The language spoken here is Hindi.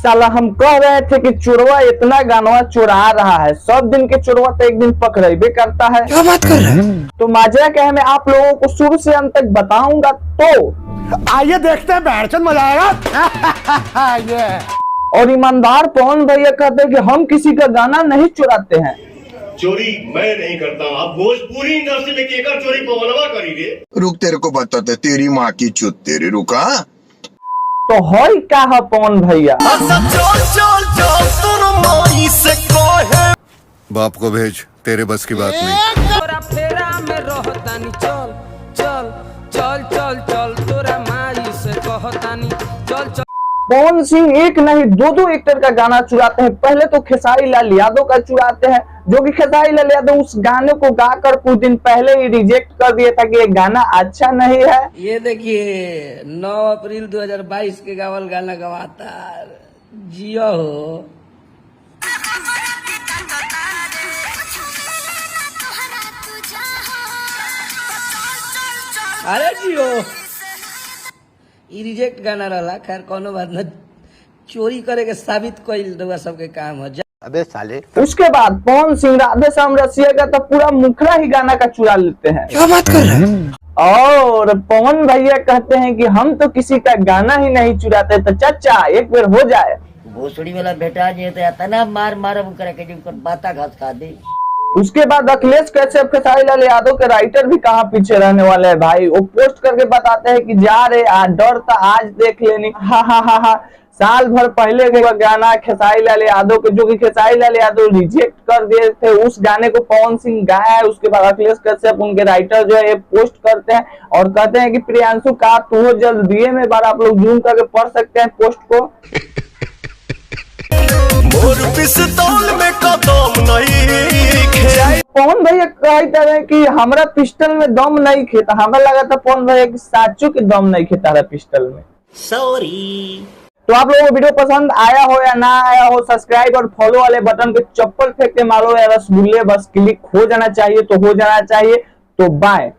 साला हम कह रहे थे कि चोरवा इतना गानवा चुरा रहा है, सब दिन के चोरवा तो एक दिन पकड़ेबे करता है। क्या बात कर रहे हैं? तो माजरा क्या है मैं आप लोगों को शुरू से अंत तक बताऊंगा, तो आइए देखते हैं, बैठचंद मजा आएगा। ये और ईमानदार पवन भैया कहते हैं कि हम किसी का गाना नहीं चुराते हैं। चोरी मैं नहीं करता, आप भोजपुरी इंडस्ट्री में केकर चोरी पवनवा करी रे। रुक, तेरे को बताते, तेरी माँ की चुत तेरी, रुका। तो हई का है पवन भैया, बाप को भेज, तेरे बस की बात नहीं। तोरा फेरा में रहतानी, चल चल चल चल चल, तोरा माई से कहतानी, चल चल। पवन सिंह एक नहीं दो एक्टर का गाना चुराते हैं। पहले तो खेसारी लाल यादव का चुराते हैं, जो कि खेसारी लाल यादव उस गाने को गाकर कुछ दिन पहले ही रिजेक्ट कर दिया था कि ये गाना अच्छा नहीं है। ये देखिए 9 अप्रैल 2022 के गावल गाना गवाता जियो हो। अरे जियो रिजेक्ट गाना रहा, खैर कोनो बात न, चोरी करे के साबित कइल रउआ सबके काम हो। अबे साले, उसके बाद पवन सिंह राधे श्याम रसिया का तो पूरा मुखड़ा ही गाना का चुरा लेते हैं। क्या बात कर रहे हैं? और पवन भैया कहते हैं कि हम तो किसी का गाना ही नहीं चुराते, तो चाचा एक बार हो जाए। भोसड़ी वाला बेटा जी तो इतना मार मारब करे के जिनको बाता घास खा दे। उसके बाद अखिलेश कश्यप खेसारी लाल यादव के राइटर भी कहाँ पीछे रहने वाले हैं भाई। वो पोस्ट करके बताते हैं कि जा रे डर था आज देख लेनी, हा हा हा हा। साल भर पहले का गाना खेसारी लाल यादव के, जो कि खेसारी लाल यादव रिजेक्ट कर दिए थे, उस गाने को पवन सिंह गाया है। उसके बाद अखिलेश कश्यप उनके राइटर जो है ये पोस्ट करते हैं और कहते हैं कि प्रियांशु का तू हो जल्द दिए में बार आप लोग जूम करके पढ़ सकते हैं पोस्ट को। पवन भैया कहते हैं कि हमारा पिस्टल में दम नहीं खेता। हमें लगा था पवन भैया की साचू की दम नहीं खेता है पिस्टल में। सॉरी। तो आप लोगों को वीडियो पसंद आया हो या ना आया हो, सब्सक्राइब और फॉलो वाले बटन पे चप्पल फेंक के मारो या रसगुल्ले बस क्लिक हो जाना चाहिए, तो हो जाना चाहिए। तो बाय।